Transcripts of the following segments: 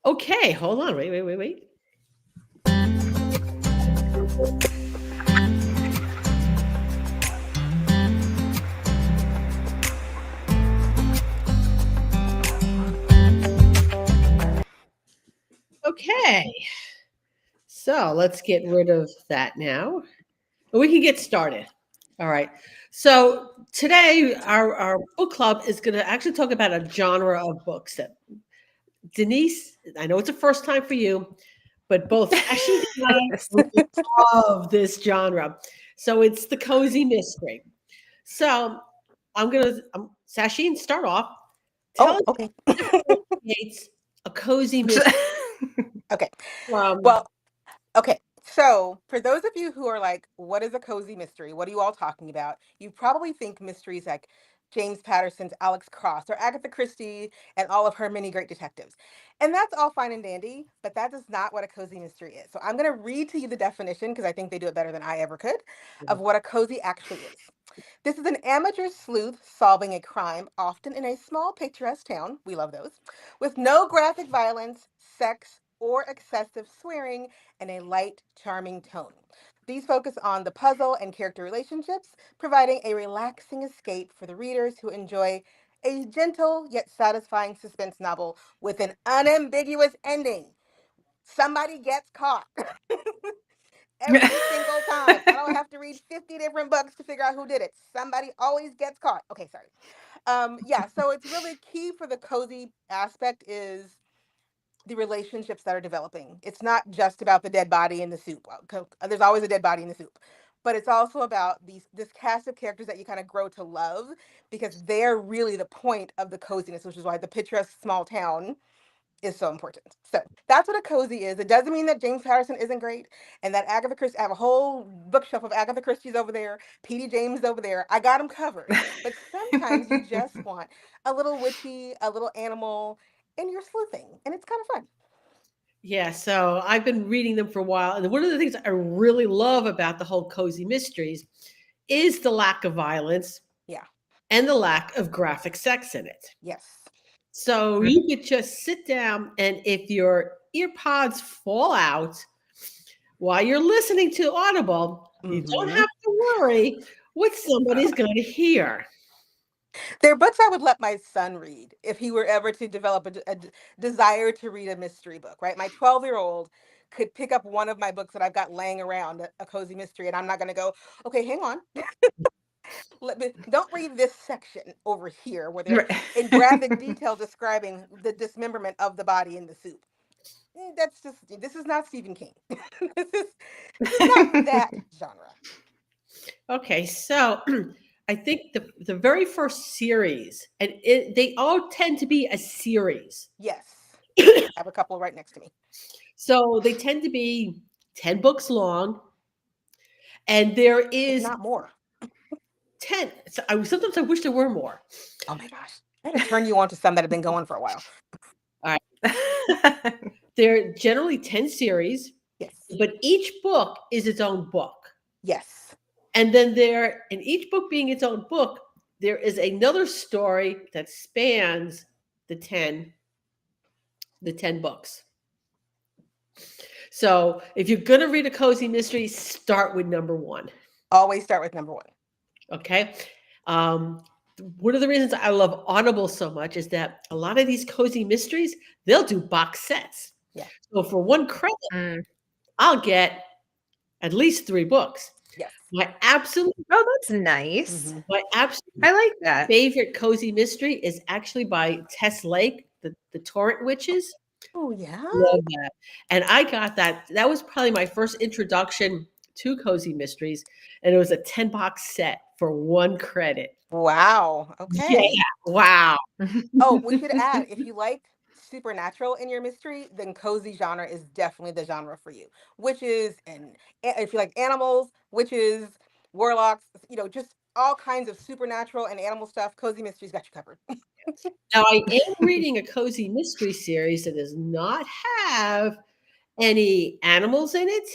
Okay, hold on. Wait. Okay. So let's get rid of that now. We can get started. All right. So today our book club is going to actually talk about a genre of books that Denise, I know it's a first time for you, but both Sacheen and I really love this genre. So it's the cozy mystery. So Sacheen, start off. Tell Oh, us okay. what differentiates a cozy mystery Okay. from. Well, okay. So, for those of you who are like, what is a cozy mystery? What are you all talking about? You probably think mysteries like James Patterson's Alex Cross or Agatha Christie and all of her many great detectives. And that's all fine and dandy, but that is not what a cozy mystery is. So, I'm going to read to you the definition because I think they do it better than I ever could of what a cozy actually is. This is an amateur sleuth solving a crime, often in a small, picturesque town. We love those. With no graphic violence, sex, or excessive swearing, and a light, charming tone. These focus on the puzzle and character relationships, providing a relaxing escape for the readers who enjoy a gentle yet satisfying suspense novel with an unambiguous ending. Somebody gets caught. Every single time. I don't have to read 50 different books to figure out who did it. Somebody always gets caught. Okay, sorry. Yeah, so it's really key for the cozy aspect is the relationships that are developing. It's not just about the dead body in the soup. There's always a dead body in the soup. But it's also about this cast of characters that you kind of grow to love because they're really the point of the coziness, which is why the picturesque small town is so important. So that's what a cozy is. It doesn't mean that James Patterson isn't great and that Agatha Christie, I have a whole bookshelf of Agatha Christie's over there, P.D. James over there. I got them covered. But sometimes you just want a little witchy, a little animal, and you're sleuthing. And it's kind of fun. Yeah, so I've been reading them for a while, and one of the things I really love about the whole cozy mysteries is the lack of violence Yeah. and the lack of graphic sex in it. Yes. So you could just sit down, and if your ear pods fall out while you're listening to Audible, you don't Mm-hmm. have to worry what somebody's going to hear. There are books I would let my son read if he were ever to develop a desire to read a mystery book, right? My 12-year-old could pick up one of my books that I've got laying around, a cozy mystery, and I'm not going to go, okay, hang on. Don't read this section over here where they're Right. in graphic detail describing the dismemberment of the body in the soup. That's just, this is not Stephen King. This is not that genre. Okay, so I think the very first series, and they all tend to be a series. Yes. Yes. I have a couple right next to me. So they tend to be 10 books long, and there If is not more. 10. So sometimes I wish there were more. Oh my gosh. I had to turn you on to some that have been going for a while. All right. They're generally 10 series, Yes. but each book is its own book. Yes. And then there, in each book being its own book, there is another story that spans the 10, the 10 books. So if you're going to read a cozy mystery, start with number one. Always start with number one. Okay. Um, one of the reasons I love Audible so much is that a lot of these cozy mysteries, they'll do box sets. Yeah. So for one credit, Mm. I'll get at least 3 books. Yes. My absolute Oh, that's nice. Mm-hmm. my absolute I like that. favorite cozy mystery is actually by Tess Lake, the Torrent Witches. Oh yeah. Love that. And I got that. That was probably my first introduction to cozy mysteries, and it was a 10 box set for 1 credit. Wow. Yeah. Okay. Wow. Oh, we should add if you like supernatural in your mystery, then cozy genre is definitely the genre for you. Witches and if you like animals, witches, warlocks, just all kinds of supernatural and animal stuff. Cozy mysteries got you covered. Now I am reading a cozy mystery series that does not have any animals in it.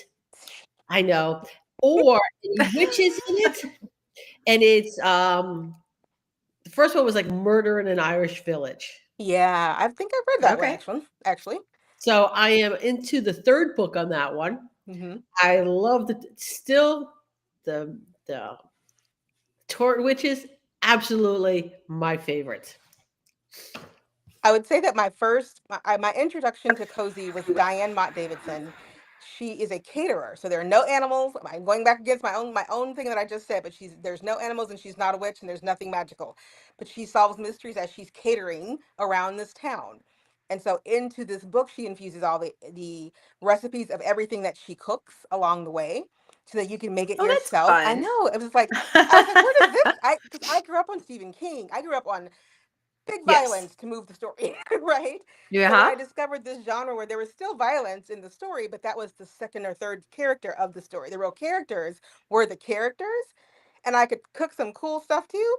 I know. Or any witches in it. And it's the first one was like Murder in an Irish Village. Yeah, I think I've read that one Okay. actually. Actually. So I am into the third book on that one. Hmm. I love the Torn Witches, absolutely my favorite. I would say that my introduction to cozy was Diane Mott Davidson. She is a caterer, so there are no animals. I'm going back against my own thing that I just said, but there's no animals and she's not a witch and there's nothing magical, but she solves mysteries as she's catering around this town. And so into this book, she infuses all the recipes of everything that she cooks along the way, so that you can make it Oh, that's yourself. I fun. know it was like I was like, where does this? Because I grew up on Stephen King. I grew up on big Yes. violence to move the story, right? Yeah. So when Huh? I discovered this genre where there was still violence in the story, but that was the second or third character of the story. The real characters were the characters, and I could cook some cool stuff too.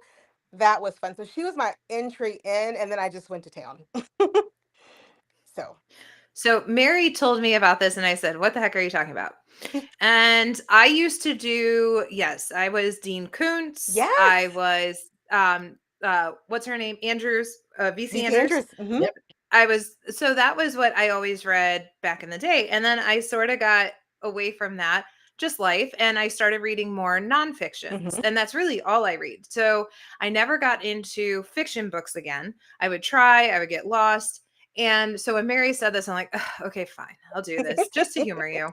That was fun. So she was my entry in, and then I just went to town. So, So Mary told me about this and I said, "What the heck are you talking about?" And I used to do, yes, I was Dean Koontz. yes, I was what's her name? Andrews, VC VC Andrews. Andrews. Hmm. Yep. I was, so that was what I always read back in the day. And then I sort of got away from that, just life, and I started reading more nonfictions. Hmm. And that's really all I read. So I never got into fiction books again. I would try, I would get lost. And so when Mary said this, I'm like, "Ugh, okay, fine, I'll do this just to humor you."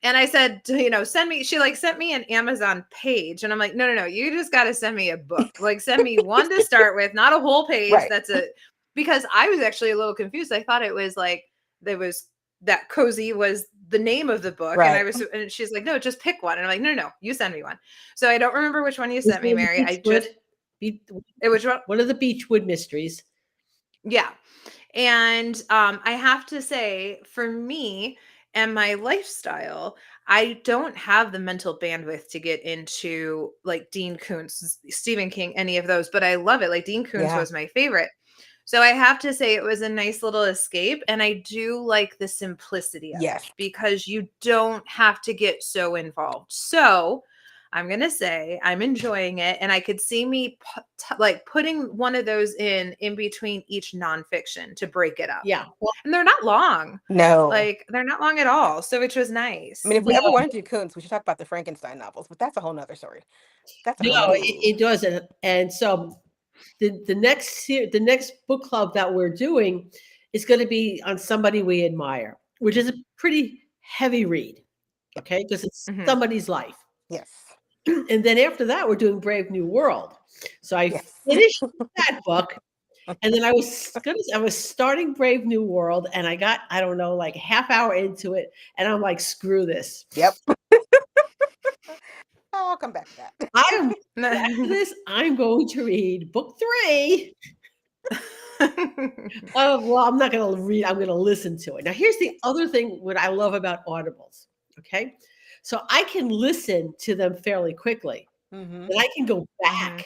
And I said, send me, she like sent me an Amazon page. And I'm like, no, no, no, you just got to send me a book. Like, send me one to start with, not a whole page. Right. That's it. Because I was actually a little confused. I thought it was like, there was that cozy was the name of the book. Right. And she's like, no, just pick one. And I'm like, no, no, you send me one. So I don't remember which one you His sent me, name is Mary. I Beechwood. just, it was, One of the Beechwood mysteries. yeah. And I have to say, for me and my lifestyle, I don't have the mental bandwidth to get into like Dean Koontz, Stephen King, any of those, but I love it. Like Dean Koontz Yeah. was my favorite. So I have to say it was a nice little escape. And I do like the simplicity of it Yes. because you don't have to get so involved. So I'm going to say I'm enjoying it. And I could see me like putting one of those in between each nonfiction to break it up. Yeah. Well, And they're not long. No. Like they're not long at all. So which was I mean, nice. if we ever want to do Kuntz, we should talk about the Frankenstein novels, but that's a whole nother story. That's a no, whole nother. it doesn't. And so the next book club that we're doing is going to be on somebody we admire, which is a pretty heavy read. Okay, because it's Mhm. somebody's life. Yes. And then after that, we're doing Brave New World. So I Yes. finished that book, and then I was starting Brave New World, and I got, I don't know, like half hour into it, and I'm like, screw this. Yep. I'll come back to that. I am after this, I'm going to read book 3. Oh, well, I'm not going to read, I'm going to listen to it. Now, here's the other thing what I love about audibles. Okay. So I can listen to them fairly quickly. Mm-hmm. Then I can go back Mhm.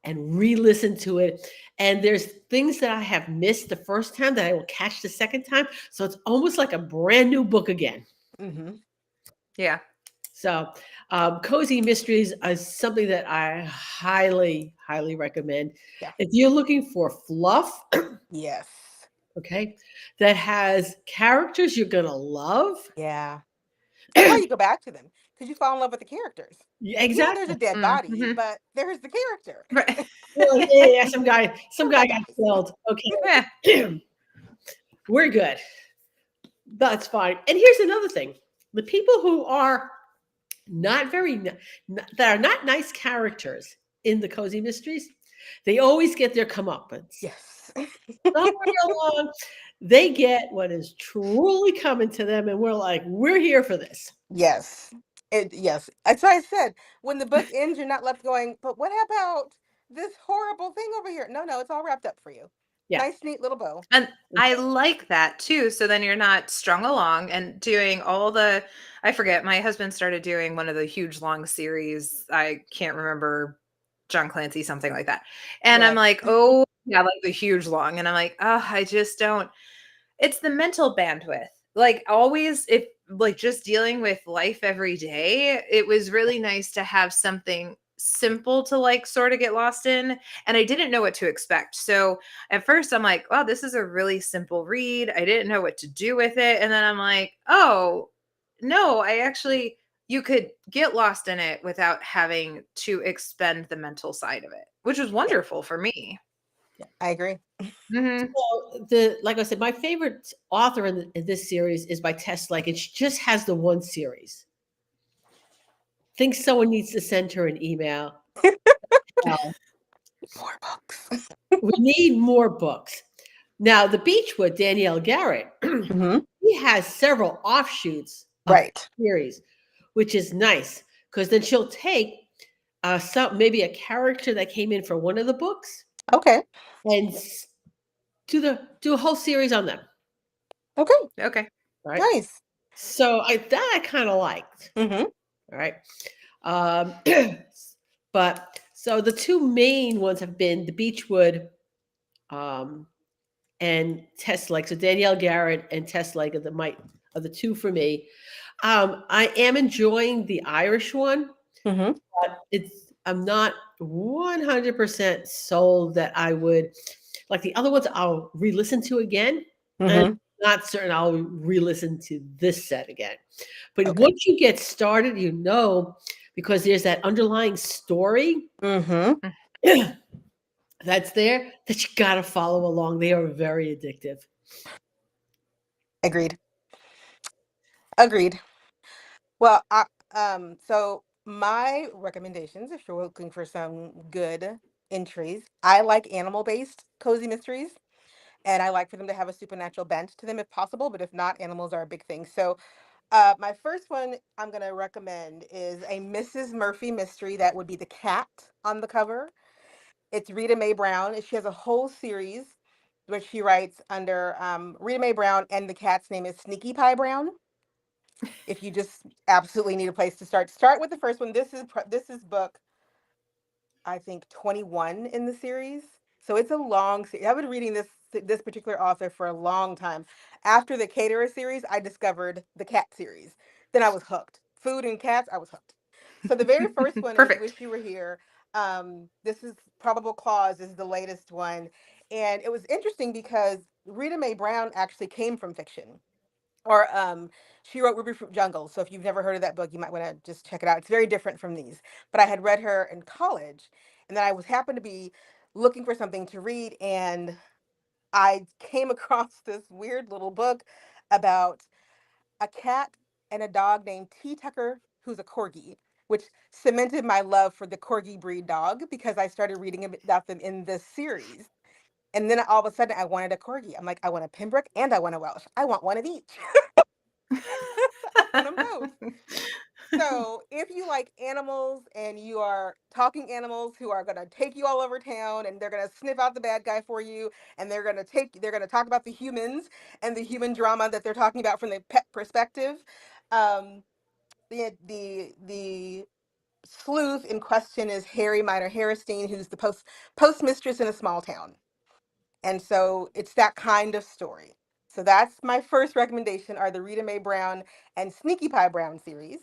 and re-listen to it. And there's things that I have missed the first time that I will catch the second time. So it's almost like a brand new book again. Mm-hmm. Yeah. So cozy mysteries is something that I highly, highly recommend. Yeah. If you're looking for fluff, Yes. okay, that has characters you're gonna love. Yeah. That's why you go back to them, because you fall in love with the characters. Yeah, Yeah, there's a exactly. dead body, Mhm. but there's the character. Right. Well, yeah, yeah, some guy Some guy got dies. killed. Yeah. Okay, we're good. That's fine. And here's another thing: the people who are not very that are not nice characters in the cozy mysteries, they always get their comeuppance. Yes. Somewhere along, they get what is truly coming to them, and we're like, we're here for this. Yes. Yes. That's why I said when the book ends, you're not left going, but what about this horrible thing over here? No, no, it's all wrapped up for you. Yeah. Nice, neat little bow. And I like that too. So then you're not strung along and doing all the, I forget, my husband started doing one of the huge long series. I can't remember, John Clancy, something like that. And I'm Right. like, oh, yeah, like the huge long. And I'm like, oh, I just don't, it's the mental bandwidth. Like always, if like just dealing with life every day, it was really nice to have something simple to like sort of get lost in, and I didn't know what to expect. So at first I'm like, wow, this is a really simple read. I didn't know what to do with it. And then I'm like, oh, no, I actually, you could get lost in it without having to expend the mental side of it, which was Yeah, wonderful for me. I agree. Hmm. So like I said, my favorite author in this series is by Tess. Like, and she just has the one series. Think someone needs to send her an email. Well, More books. we need more books. Now, the Beechwood, Danielle Garrett, Hmm. he has several offshoots of Right. the series, which is nice because then she'll take some maybe a character that came in for one of the books Okay. and do a whole series on them. Okay. Okay. Right. Nice. So I kind of liked. Hmm. All right. Um, but so the two main ones have been the Beechwood um, and Tess Lake. So Danielle Garrett and Tess Lake are the two for me. I am enjoying the Irish one, Hmm. but I'm not 100% sold that I would like the other ones. I'll re-listen to again, and Hmm. not certain I'll re-listen to this set again. But Okay. once you get started, because there's that underlying story Hmm. that's there that you got to follow along. They are very addictive. Agreed. Agreed. Well, so my recommendations, if you're looking for some good entries, I like animal-based cozy mysteries, and I like for them to have a supernatural bent to them if possible, but if not, animals are a big thing. So, my first one I'm gonna recommend is a Mrs. Murphy mystery that would be the cat on the cover. It's Rita Mae Brown. She has a whole series which she writes under Rita Mae Brown, and the cat's name is Sneaky Pie Brown. If you just absolutely need a place to start with the first one. This is book, I think, 21 in the series. So it's a long series. I've been reading this particular author for a long time. After the Caterer series, I discovered the cat series. Then I was hooked. Food and cats, I was hooked. So the very first one is Perfect. Wish You Were Here. This is Probable Cause is the latest one. And it was interesting because Rita Mae Brown actually came from fiction, or she wrote Ruby Fruit Jungle. So if you've never heard of that book, you might want to just check it out. It's very different from these. But I had read her in college, and then I was happened to be looking for something to read, and I came across this weird little book about a cat and a dog named T. Tucker, who's a corgi, which cemented my love for the corgi breed dog because I started reading about them in this series. And then all of a sudden, I wanted a corgi. I'm like, I want a Pembroke and I want a Welsh. I want one of each. I want them both. So, if you like animals and you are talking animals who are going to take you all over town and they're going to sniff out the bad guy for you, and they're going to talk about the humans and the human drama that they're talking about from the pet perspective. Um, the sleuth in question is Harry Minor Harrison, who's the postmistress in a small town. And so it's that kind of story. So that's my first recommendation, are the Rita Mae Brown and Sneaky Pie Brown series.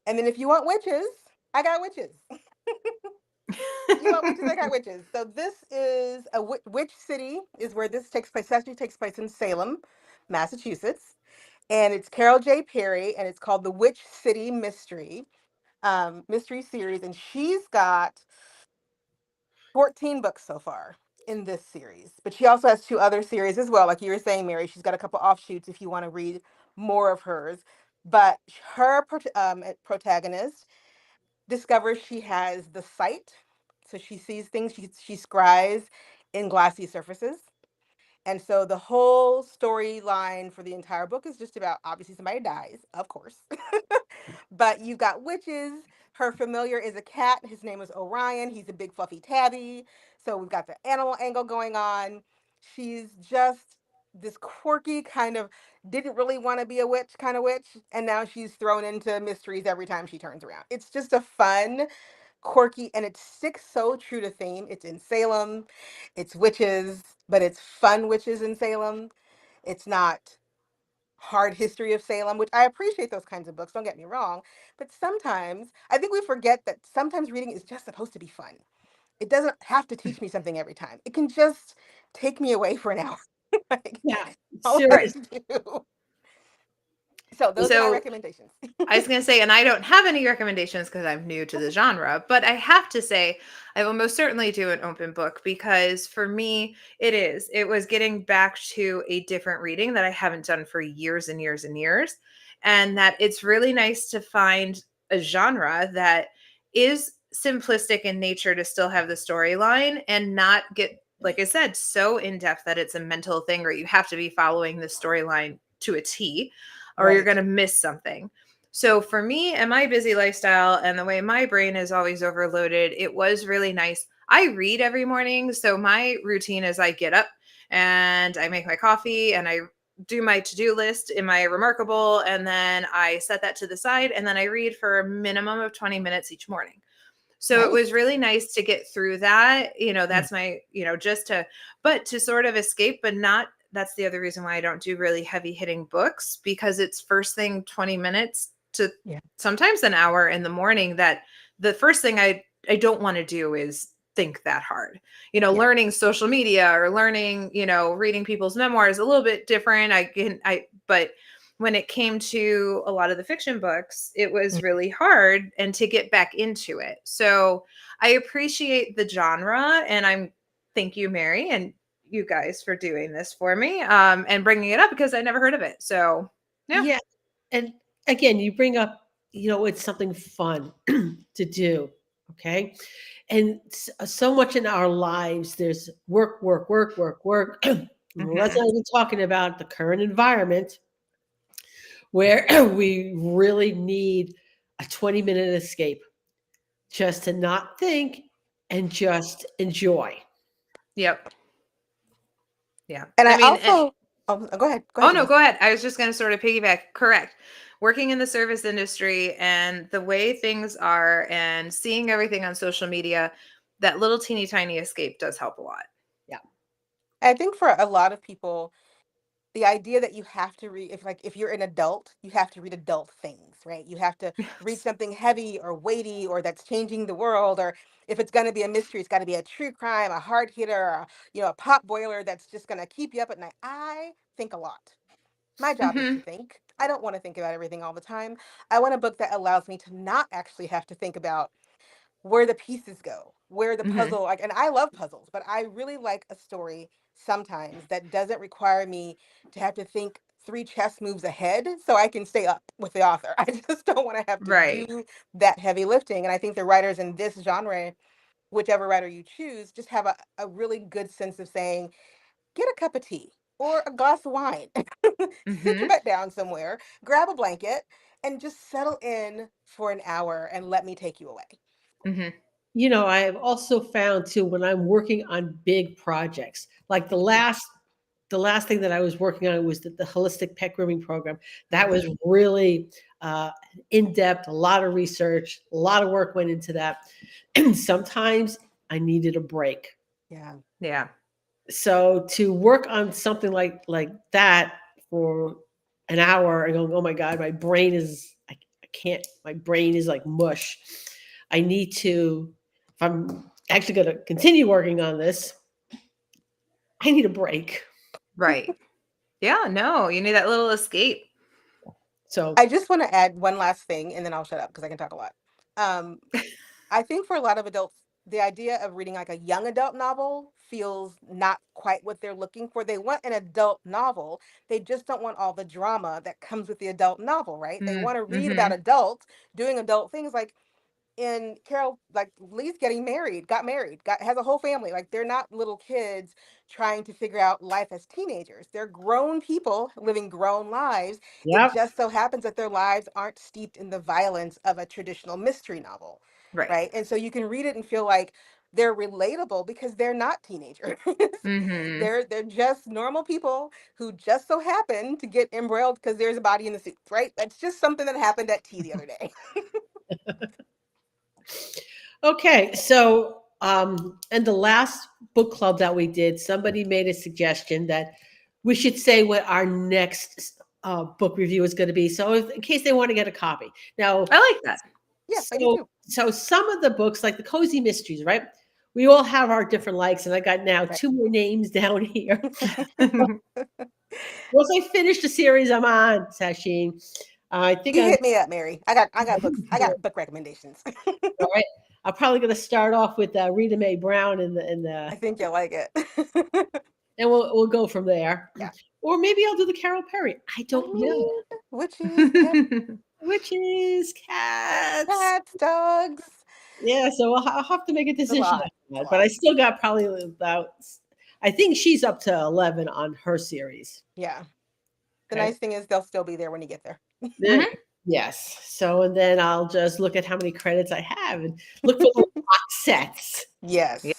And then if you want witches, I got witches. You want witches, I got witches. So this is a witch city is where this takes place. Actually takes place in Salem, Massachusetts. And it's Carol J. Perry, and it's called the Witch City Mystery series. And she's got 14 books so far in this series. But she also has two other series as well. Like you were saying, Mary, she's got a couple offshoots if you want to read more of hers. But her protagonist discovers she has the sight. So she sees things, she scries in glassy surfaces. And so the whole storyline for the entire book is just about, obviously somebody dies, of course. But you've got witches. Her familiar is a cat. His name is Orion. He's a big fluffy tabby. So we've got the animal angle going on. She's just this quirky kind of didn't really want to be a witch kind of witch, and now she's thrown into mysteries every time she turns around. It's just a fun, quirky, and it sticks so true to theme. It's in Salem, it's witches, but it's fun witches in Salem. It's not hard history of Salem, which I appreciate those kinds of books, don't get me wrong. But sometimes I think we forget that sometimes reading is just supposed to be fun. It doesn't have to teach me something every time. It can just take me away for an hour. Like, Yeah, all I have Right. seriously. to do. So those are my So recommendations. I was going to say, and I don't have any recommendations because I'm new to the genre, but I have to say, I will most certainly do an open book because for me, it was getting back to a different reading that I haven't done for years and years and years. And that it's really nice to find a genre that is simplistic in nature to still have the storyline and not get, like I said, so in depth that it's a mental thing or you have to be following the storyline to a T or you're Right. going to miss something. So for me and my busy lifestyle and the way my brain is always overloaded, it was really nice. I read every morning. So my routine is I get up and I make my coffee and I do my to-do list in my Remarkable and then I set that to the side and then I read for a minimum of 20 minutes each morning. So it Nice. was really nice to get through that. Mm. That's my, just but to sort of escape, but not, that's the other reason why I don't do really heavy hitting books because it's first thing 20 minutes to Yeah. sometimes an hour in the morning that the first thing I don't want to do is think that hard. Yeah. Learning social media or learning, reading people's memoirs a little bit different. But when it came to a lot of the fiction books, it Mm. was really hard and to get back into it. So I appreciate the genre and thank you, Mary, and you guys for doing this for me and bringing it up because I never heard of it. So yeah. Yeah. And again, you bring up, it's something fun to do. Okay. And so much in our lives, there's work, work, work, work, work. Let's Mm-hmm. not even talking about the current environment where we really need a 20-minute escape just to not think and just enjoy. Yep. Yeah. And I I mean, and also, oh, go ahead. Go oh ahead, no, Denise. go ahead. I was just going to sort of piggyback. Correct. Working in the service industry and the way things are and seeing everything on social media, that little teeny tiny escape does help a lot. Yeah. I think for a lot of people, the idea that you have to read, if you're an adult, you have to read adult things, right? You have to read Yes. something heavy or weighty or that's changing the world, or if it's going to be a mystery, it's got to be a true crime, a hard hitter, or, a pot boiler that's just going to keep you up at night. I think a lot. My job is to Mm-hmm. think. I don't want to think about everything all the time. I want a book that allows me to not actually have to think about where the pieces go, where the Mm-hmm. puzzle, like, and I love puzzles, but I really like a story sometimes that doesn't require me to have to think three chess moves ahead so I can stay up with the author. I just don't want to have to Right. do that heavy lifting. And I think the writers in this genre, whichever writer you choose, just have a really good sense of saying, get a cup of tea or a glass of wine, sit your Mm-hmm. butt down somewhere, grab a blanket, and just settle in for an hour and let me take you away. Mm-hmm. I have also found too when I'm working on big projects, like the Mhm. last thing that I was working on was the holistic pet grooming program. That Mhm. was really in depth, a lot of research, a lot of work went into that. And sometimes I needed a break. Yeah. Yeah. So to work on something like that for an hour and going, oh my God, my brain is I can't, my brain is like mush. I need to, if I'm actually going to continue working on this, I need a break. Right. Yeah. No, you need that little escape. So I just want to add one last thing and then I'll shut up because I can talk a lot. Um, I think for a lot of adults, the idea of reading like a young adult novel feels not quite what they're looking for. They want an adult novel. They just don't want all the drama that comes with the adult novel, right? They want to read Mm-hmm. about adults doing adult things like in Carol, like Lee's getting married, got married, has a whole family. Like they're not little kids trying to figure out life as teenagers. They're grown people living grown lives. It yeah, just so happens that their lives aren't steeped in the violence of a traditional mystery novel, Right. right? And so you can read it and feel like they're relatable because they're not teenagers. Mm-hmm. they're just normal people who just so happen to get embroiled because there's a body in the suit, right? That's just something that happened at tea the other day. okay. So and the last book club that we did, somebody made a suggestion that we should say what our next book review is going to be. So in case they want to get a copy. Now, I like that. Yes, I do too. so some of the books, like the Cozy Mysteries, right? We all have our different likes, and I got now Right. 2 more names down here. Once I finish the series I'm on, Sacheen, I think You I'm hit me up, Mary. I got books. I got book recommendations. all right. I'm probably going to start off with Rita Mae Brown I think you'll like it. and we'll go from there. Yeah. Or maybe I'll do the Carol Perry. I I don't know. mean, witches, Witches, cats. cats, dogs. Yeah, so I'll have to make a It's a decision lot. after It's a that. But I lot. still got probably about, I think she's up to 11 on her series. Yeah. The Okay. nice thing is they'll still be there when you get there. There, yes. So, and then I'll just look at how many credits I have and look for little box sets. Yes. Yeah.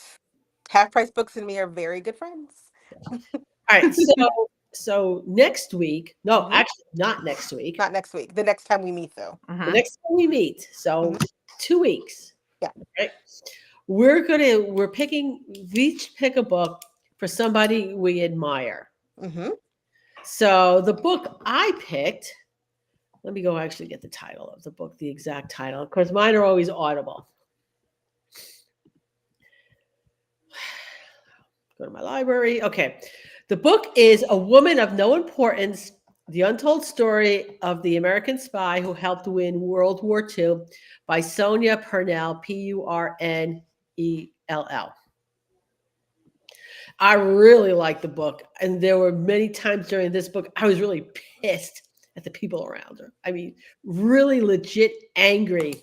Half price books and me are very good friends. All right. So next week, no, Mhm. actually not next week. Not next week. The next time we meet, though. The Mhm. next time we meet. So Mhm. 2 weeks. Yeah. Right. We're picking, we each pick a book for somebody we admire. Mm-hmm. So the book I picked, let me go actually get the title of the book, the exact title, because mine are always Audible. Go to my library. Okay. The book is A Woman of No Importance, The Untold Story of the American Spy Who Helped Win World War II by Sonia Purnell, Purnell. I really like the book. And there were many times during this book, I was really pissed at the people around her. I mean, really legit angry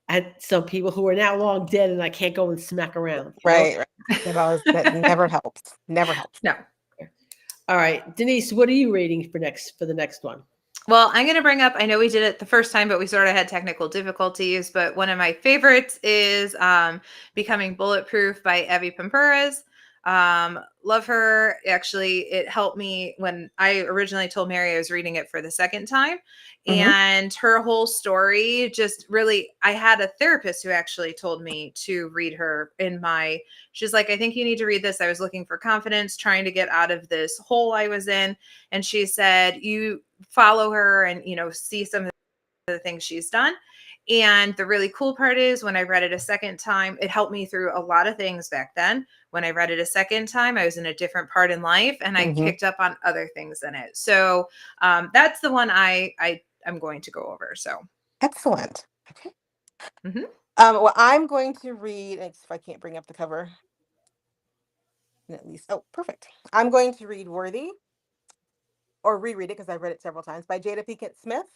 at some people who are now long dead and I can't go and smack around. Right. That never helps. Never helps. No. All right, Denise, what are you reading for the next one? Well, I'm going to bring up, I know we did it the first time, but we sort of had technical difficulties. But one of my favorites is Becoming Bulletproof by Evie Pampuras. Love her. Actually, it helped me when I originally told Mary I was reading it for the second time. And her whole story just really, I had a therapist who actually told me to read her she's like, I think you need to read this. I was looking for confidence, trying to get out of this hole I was in. And she said, you follow her and, see some of the things she's done. And the really cool part is when I read it a second time, it helped me through a lot of things back then. When I read it a second time, I was in a different part in life and I picked up on other things in it. So that's the one I'm going to go over. So Excellent. Okay. Mhm. Well, I'm going to read, if I can't bring up the cover, at least, oh, perfect. I'm going to read Worthy, or reread it because I've read it several times, by Jada Pinkett Smith.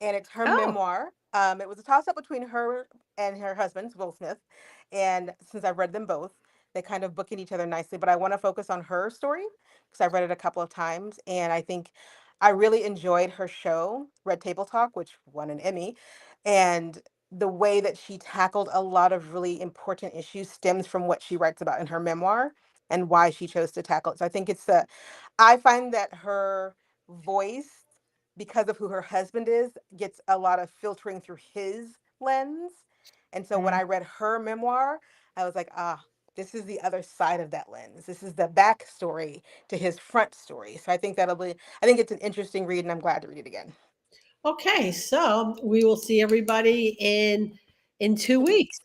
And it's her Oh, memoir. It was a toss up between her and her husband, Will Smith. And since I've read them both, they kind of bookend each other nicely. But I want to focus on her story because I've read it a couple of times. And I think I really enjoyed her show, Red Table Talk, which won an Emmy. And the way that she tackled a lot of really important issues stems from what she writes about in her memoir and why she chose to tackle it. So I think I find that her voice, because of who her husband is, gets a lot of filtering through his lens. And so when mm, I read her memoir, I was like, this is the other side of that lens. This is the backstory to his front story. So I think it's an interesting read and I'm glad to read it again. Okay, so we will see everybody in 2 weeks.